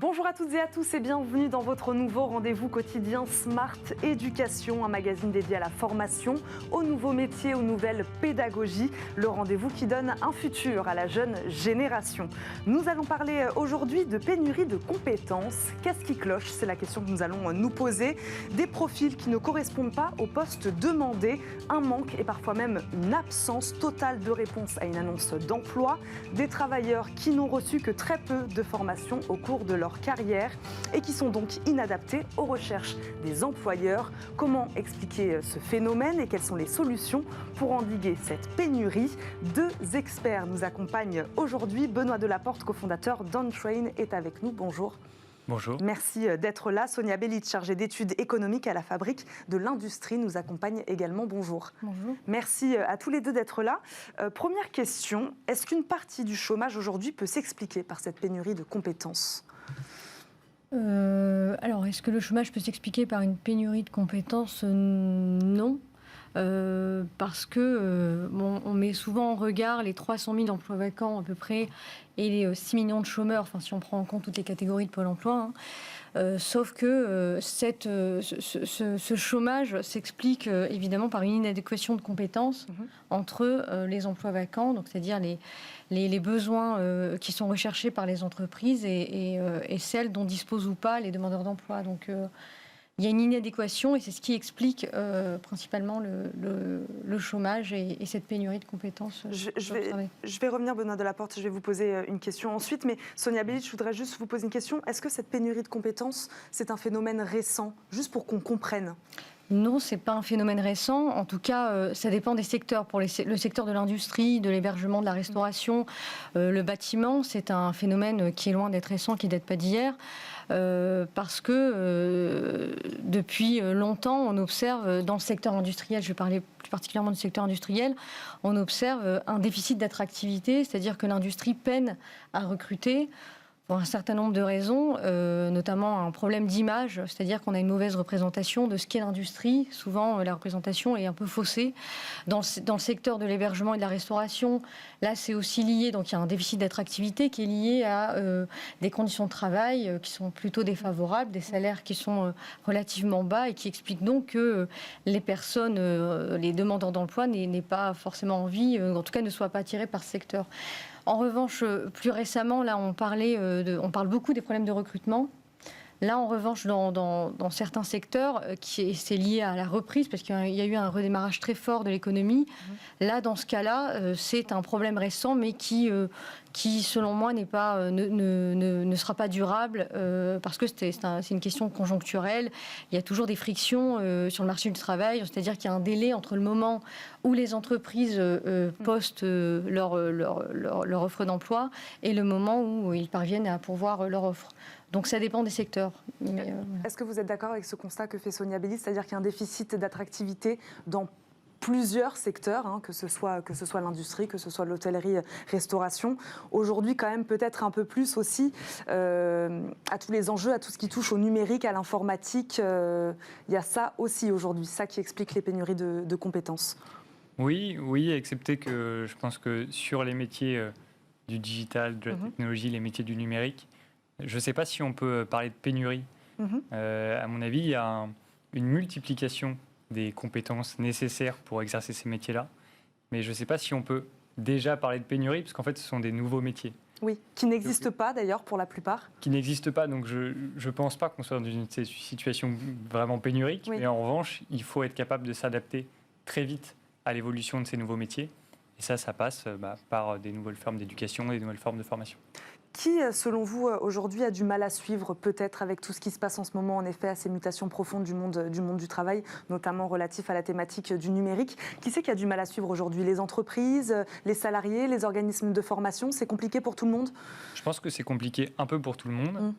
Bonjour à toutes et à tous et bienvenue dans votre nouveau rendez-vous quotidien Smart Éducation, un magazine dédié à la formation, aux nouveaux métiers, aux nouvelles pédagogies, le rendez-vous qui donne un futur à la jeune génération. Nous allons parler aujourd'hui de pénurie de compétences. Qu'est-ce qui cloche? C'est la question que nous allons nous poser. Des profils qui ne correspondent pas aux postes demandés, un manque et parfois même une absence totale de réponse à une annonce d'emploi, des travailleurs qui n'ont reçu que très peu de formation au cours de leur carrière et qui sont donc inadaptés aux recherches des employeurs. Comment expliquer ce phénomène et quelles sont les solutions pour endiguer cette pénurie? Deux experts nous accompagnent aujourd'hui. Benoît Delaporte, cofondateur d'OnTrain, est avec nous. Bonjour. Bonjour. Merci d'être là. Sonia Bellit, chargée d'études économiques à la Fabrique de l'Industrie, nous accompagne également. Bonjour. Bonjour. Merci à tous les deux d'être là. Première question, est-ce qu'une partie du chômage aujourd'hui peut s'expliquer par cette pénurie de compétences ? Alors, est-ce que le chômage peut s'expliquer par une pénurie de compétences ? Non. Parce que on met souvent en regard les 300 000 emplois vacants à peu près et les 6 millions de chômeurs, enfin, si on prend en compte toutes les catégories de Pôle emploi. Sauf que ce chômage s'explique évidemment par une inadéquation de compétences entre les emplois vacants, donc c'est-à-dire les besoins qui sont recherchés par les entreprises et celles dont disposent ou pas les demandeurs d'emploi. Donc il y a une inadéquation et c'est ce qui explique principalement le chômage et cette pénurie de compétences. Je vais revenir, Benoît Delaporte, je vais vous poser une question ensuite. Mais Sonia Bellit, je voudrais juste vous poser une question. Est-ce que cette pénurie de compétences, c'est un phénomène récent, juste pour qu'on comprenne ? Non, ce n'est pas un phénomène récent. En tout cas, ça dépend des secteurs. Pour le secteur de l'industrie, de l'hébergement, de la restauration, le bâtiment, c'est un phénomène qui est loin d'être récent, qui ne date pas d'hier. Parce que depuis longtemps, on observe dans le secteur industriel, je vais parler plus particulièrement du secteur industriel, on observe un déficit d'attractivité, c'est-à-dire que l'industrie peine à recruter pour un certain nombre de raisons, notamment un problème d'image, c'est-à-dire qu'on a une mauvaise représentation de ce qu'est l'industrie. Souvent, la représentation est un peu faussée. Dans le secteur de l'hébergement et de la restauration, là, c'est aussi lié, donc il y a un déficit d'attractivité qui est lié à des conditions de travail qui sont plutôt défavorables, des salaires qui sont relativement bas et qui expliquent donc que les personnes, les demandeurs d'emploi n'aient pas forcément envie, en tout cas ne soient pas attirés par ce secteur. En revanche, plus récemment, là, on parle beaucoup des problèmes de recrutement. Là, en revanche, dans certains secteurs, c'est lié à la reprise, parce qu'il y a eu un redémarrage très fort de l'économie. Là, dans ce cas-là, c'est un problème récent, mais qui selon moi, ne sera pas durable, parce que c'est une question conjoncturelle. Il y a toujours des frictions sur le marché du travail, c'est-à-dire qu'il y a un délai entre le moment où les entreprises postent leur offre d'emploi et le moment où ils parviennent à pourvoir leur offre. Donc ça dépend des secteurs. Est-ce que vous êtes d'accord avec ce constat que fait Sonia Bellit, c'est-à-dire qu'il y a un déficit d'attractivité dans plusieurs secteurs, que ce soit l'industrie, que ce soit l'hôtellerie-restauration. Aujourd'hui, quand même, peut-être un peu plus aussi à tous les enjeux, à tout ce qui touche au numérique, à l'informatique. Il y a ça aussi aujourd'hui, ça qui explique les pénuries de compétences. Oui, excepté que je pense que sur les métiers du digital, de la technologie, les métiers du numérique, je ne sais pas si on peut parler de pénurie. À mon avis, il y a une multiplication des compétences nécessaires pour exercer ces métiers-là. Mais je ne sais pas si on peut déjà parler de pénurie, parce qu'en fait, ce sont des nouveaux métiers. Oui, qui n'existent pas d'ailleurs pour la plupart. Qui n'existent pas, donc je ne pense pas qu'on soit dans une situation vraiment pénurique. Oui. Mais en revanche, il faut être capable de s'adapter très vite à l'évolution de ces nouveaux métiers. Et ça passe par des nouvelles formes d'éducation et des nouvelles formes de formation. Qui, selon vous, aujourd'hui, a du mal à suivre, peut-être, avec tout ce qui se passe en ce moment, en effet, à ces mutations profondes du monde du travail, notamment relatif à la thématique du numérique? Qui c'est qui a du mal à suivre aujourd'hui? Les entreprises, les salariés, les organismes de formation? C'est compliqué pour tout le monde? Je pense que c'est compliqué un peu pour tout le monde.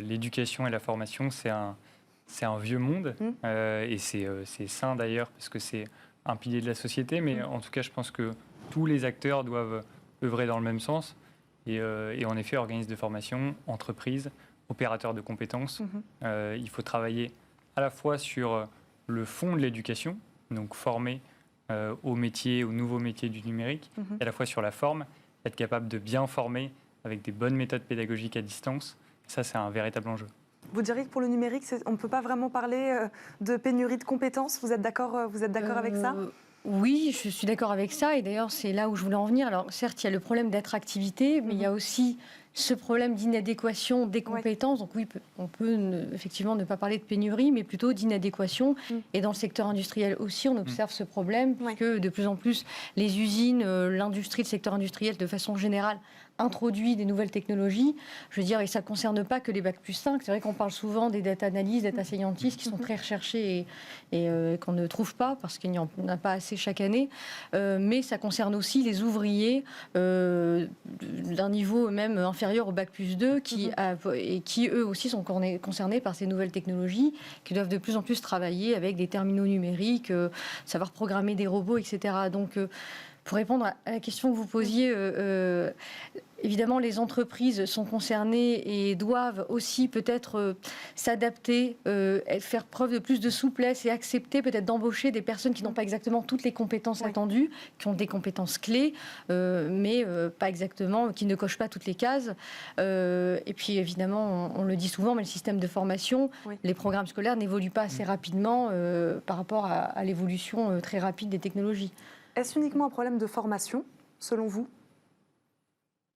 L'éducation et la formation, c'est un vieux monde. Et c'est sain, d'ailleurs, parce que c'est un pilier de la société. Mais en tout cas, je pense que tous les acteurs doivent œuvrer dans le même sens. Et en effet, organismes de formation, entreprises, opérateurs de compétences, il faut travailler à la fois sur le fond de l'éducation, donc former aux métiers, aux nouveaux métiers du numérique, et à la fois sur la forme, être capable de bien former avec des bonnes méthodes pédagogiques à distance Ça, c'est un véritable enjeu. Vous diriez que pour le numérique, on ne peut pas vraiment parler de pénurie de compétences. Vous êtes d'accord avec ça ? Oui, je suis d'accord avec ça. Et d'ailleurs, c'est là où je voulais en venir. Alors, certes, il y a le problème d'attractivité, mais il y a aussi ce problème d'inadéquation des compétences. Donc oui, on peut effectivement ne pas parler de pénurie, mais plutôt d'inadéquation. Et dans le secteur industriel aussi, on observe ce problème, puisque de plus en plus, les usines, l'industrie, le secteur industriel, de façon générale, introduit des nouvelles technologies. Je veux dire, et ça ne concerne pas que les Bac plus 5. C'est vrai qu'on parle souvent des data analysts, data scientists, qui sont très recherchés et qu'on ne trouve pas, parce qu'il n'y en a pas assez chaque année. Mais ça concerne aussi les ouvriers d'un niveau même inférieur au Bac plus 2, qui eux aussi sont concernés par ces nouvelles technologies, qui doivent de plus en plus travailler avec des terminaux numériques, savoir programmer des robots, etc. Donc, pour répondre à la question que vous posiez, évidemment, les entreprises sont concernées et doivent aussi peut-être s'adapter, faire preuve de plus de souplesse et accepter peut-être d'embaucher des personnes qui n'ont pas exactement toutes les compétences attendues, qui ont des compétences clés, mais pas exactement, qui ne cochent pas toutes les cases. Et puis évidemment, on le dit souvent, mais le système de formation, les programmes scolaires n'évoluent pas assez rapidement par rapport à l'évolution très rapide des technologies. Est-ce uniquement un problème de formation, selon vous ?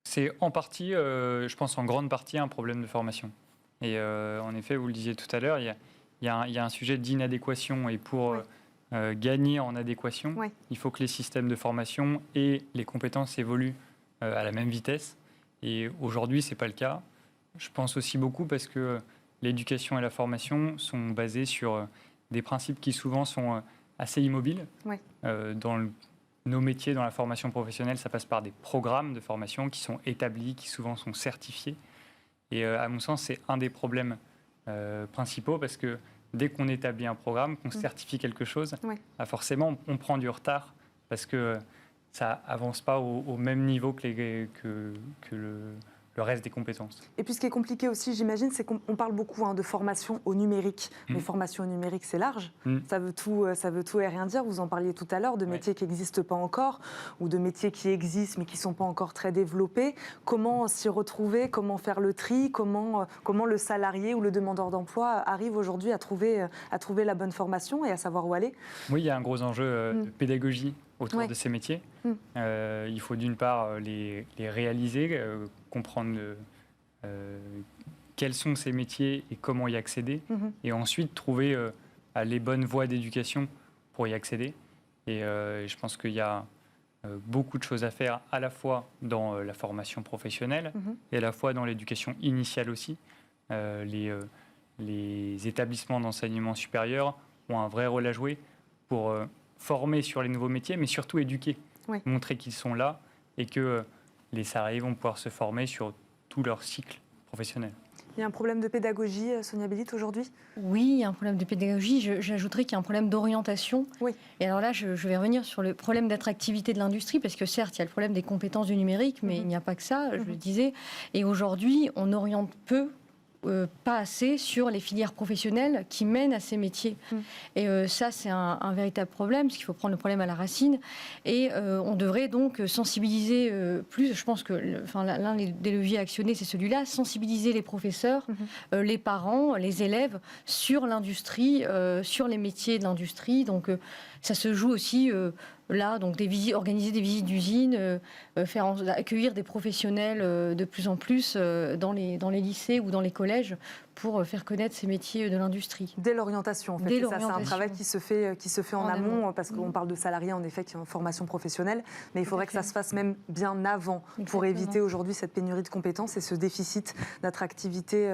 C'est en partie, je pense en grande partie, un problème de formation. Et en effet, vous le disiez tout à l'heure, il y a un sujet d'inadéquation. Et pour gagner en adéquation, il faut que les systèmes de formation et les compétences évoluent à la même vitesse. Et aujourd'hui, ce n'est pas le cas. Je pense aussi beaucoup parce que l'éducation et la formation sont basées sur des principes qui souvent sont assez immobiles. Dans nos métiers, dans la formation professionnelle, ça passe par des programmes de formation qui sont établis, qui souvent sont certifiés. Et à mon sens, c'est un des problèmes principaux parce que dès qu'on établit un programme, qu'on certifie quelque chose, forcément, on prend du retard parce que ça avance pas au même niveau que le reste des compétences. Et puis ce qui est compliqué aussi, j'imagine, c'est qu'on parle beaucoup de formation au numérique. Mais formation au numérique, c'est large. Ça veut tout et rien dire. Vous en parliez tout à l'heure, de métiers qui n'existent pas encore, ou de métiers qui existent mais qui ne sont pas encore très développés. Comment s'y retrouver ? Comment faire le tri ? Comment le salarié ou le demandeur d'emploi arrive aujourd'hui à trouver la bonne formation et à savoir où aller ? Oui, il y a un gros enjeu de pédagogie autour de ces métiers. Il faut d'une part les réaliser, comprendre quels sont ces métiers et comment y accéder, et ensuite trouver les bonnes voies d'éducation pour y accéder. Et je pense qu'il y a beaucoup de choses à faire, à la fois dans la formation professionnelle et à la fois dans l'éducation initiale aussi. Les établissements d'enseignement supérieur ont un vrai rôle à jouer pour former sur les nouveaux métiers, mais surtout éduquer, montrer qu'ils sont là et que les salariés vont pouvoir se former sur tout leur cycle professionnel. Il y a un problème de pédagogie, Sonia Bélit, aujourd'hui ? Oui, il y a un problème de pédagogie. J'ajouterais qu'il y a un problème d'orientation. Et alors là, je vais revenir sur le problème d'attractivité de l'industrie, parce que certes, il y a le problème des compétences du numérique, mais il n'y a pas que ça, je le disais. Et aujourd'hui, on oriente peu, pas assez sur les filières professionnelles qui mènent à ces métiers. Et ça, c'est un véritable problème, parce qu'il faut prendre le problème à la racine. Et on devrait donc sensibiliser plus. Je pense que l'un des leviers actionnés, c'est celui-là, sensibiliser les professeurs, les parents, les élèves sur l'industrie, sur les métiers de l'industrie. Donc ça se joue aussi là, donc organiser des visites d'usines, accueillir des professionnels de plus en plus dans les lycées ou dans les collèges pour faire connaître ces métiers de l'industrie. Dès l'orientation, en fait. Ça, c'est un travail qui se fait en amont, parce qu'on parle de salariés, en effet, qui ont une formation professionnelle, mais il faudrait que ça se fasse même bien avant pour éviter aujourd'hui cette pénurie de compétences et ce déficit d'attractivité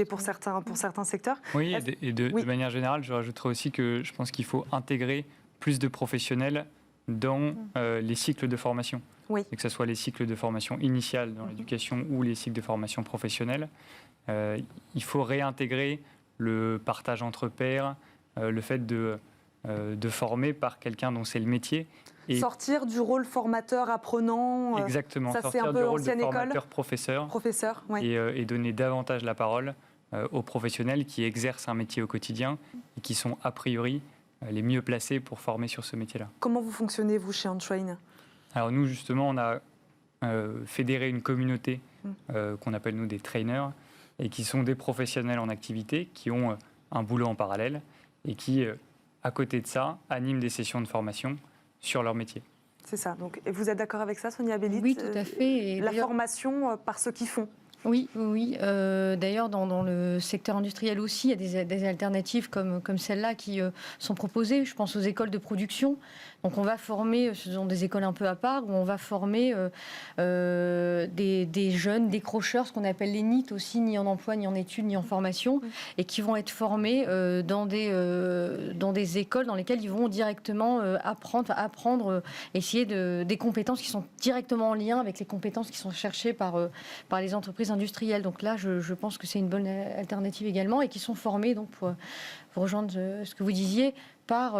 pour certains secteurs. Oui, de manière générale, je rajouterais aussi que je pense qu'il faut intégrer plus de professionnels dans les cycles de formation. Et que ce soit les cycles de formation initiale dans l'éducation ou les cycles de formation professionnelle. Il faut réintégrer le partage entre pairs, le fait de former par quelqu'un dont c'est le métier. Et sortir du rôle formateur-apprenant. Exactement, ça, sortir c'est un peu du rôle de ancienne école. formateur-professeur. Et donner davantage la parole aux professionnels qui exercent un métier au quotidien et qui sont a priori les mieux placés pour former sur ce métier-là. Comment vous fonctionnez, vous, chez Ontrain ? Alors nous, justement, on a fédéré une communauté qu'on appelle, nous, des trainers, et qui sont des professionnels en activité, qui ont un boulot en parallèle et qui, à côté de ça, animent des sessions de formation sur leur métier. C'est ça. Donc, et vous êtes d'accord avec ça, Sonia Bélit? Oui, tout à fait. Et la formation par ceux qui font. Oui, oui. D'ailleurs, dans le secteur industriel aussi, il y a des alternatives comme celle-là qui sont proposées. Je pense aux écoles de production. Donc, on va former, ce sont des écoles un peu à part, où on va former des jeunes décrocheurs, ce qu'on appelle les NEET aussi, ni en emploi, ni en études, ni en formation, et qui vont être formés dans des écoles dans lesquelles ils vont directement apprendre, essayer des compétences qui sont directement en lien avec les compétences qui sont cherchées par les entreprises industrielles. Donc là, je pense que c'est une bonne alternative également, et qui sont formés, donc pour rejoindre ce que vous disiez, par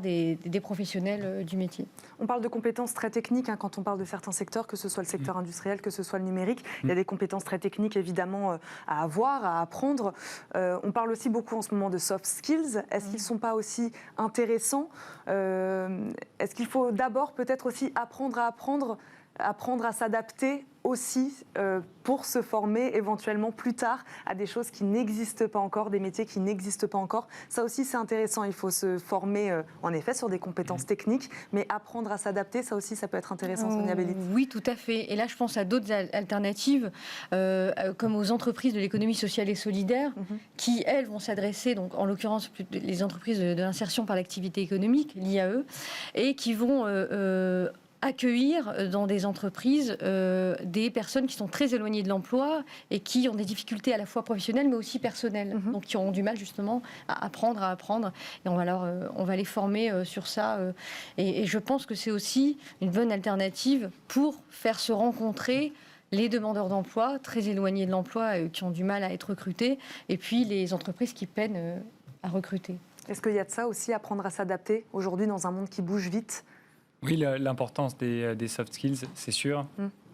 des professionnels du métier. On parle de compétences très techniques quand on parle de certains secteurs, que ce soit le secteur industriel, que ce soit le numérique. Il y a des compétences très techniques, évidemment, à avoir, à apprendre. On parle aussi beaucoup en ce moment de soft skills. Est-ce qu'ils ne sont pas aussi intéressants? Est-ce qu'il faut d'abord peut-être aussi apprendre à s'adapter aussi pour se former éventuellement plus tard à des choses qui n'existent pas encore, des métiers qui n'existent pas encore. Ça aussi, c'est intéressant. Il faut se former, en effet, sur des compétences techniques, mais apprendre à s'adapter, ça aussi, ça peut être intéressant, Sonia Bélit. Oui, tout à fait. Et là, je pense à d'autres alternatives, comme aux entreprises de l'économie sociale et solidaire, qui, elles, vont s'adresser, donc en l'occurrence, les entreprises de l'insertion par l'activité économique, l'IAE, et qui vont accueillir dans des entreprises des personnes qui sont très éloignées de l'emploi et qui ont des difficultés à la fois professionnelles mais aussi personnelles, donc qui auront du mal justement à apprendre. Et on va les former sur ça. Et je pense que c'est aussi une bonne alternative pour faire se rencontrer les demandeurs d'emploi très éloignés de l'emploi, qui ont du mal à être recrutés, et puis les entreprises qui peinent à recruter. Est-ce qu'il y a de ça aussi, apprendre à s'adapter aujourd'hui dans un monde qui bouge vite? Oui, l'importance des soft skills, c'est sûr.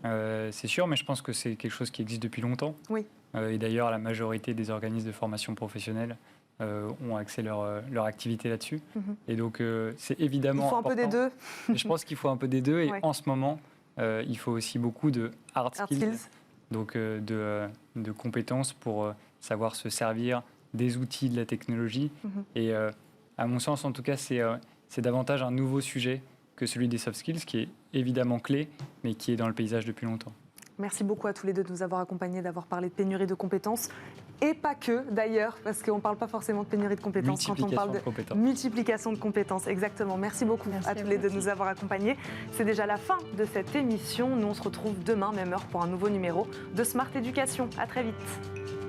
C'est sûr, mais je pense que c'est quelque chose qui existe depuis longtemps. Oui. Et d'ailleurs, la majorité des organismes de formation professionnelle ont axé leur activité là-dessus. Et donc, c'est évidemment important. Il faut un peu des deux. Mais je pense qu'il faut un peu des deux. Et en ce moment, il faut aussi beaucoup de hard skills. Donc, de compétences pour savoir se servir des outils de la technologie. Et à mon sens, en tout cas, c'est davantage un nouveau sujet que celui des soft skills, qui est évidemment clé, mais qui est dans le paysage depuis longtemps. Merci beaucoup à tous les deux de nous avoir accompagnés, d'avoir parlé de pénurie de compétences. Et pas que, d'ailleurs, parce qu'on ne parle pas forcément de pénurie de compétences quand on parle de multiplication de compétences. Exactement. Merci beaucoup à tous les deux de nous avoir accompagnés. C'est déjà la fin de cette émission. Nous, on se retrouve demain, même heure, pour un nouveau numéro de Smart Éducation. À très vite.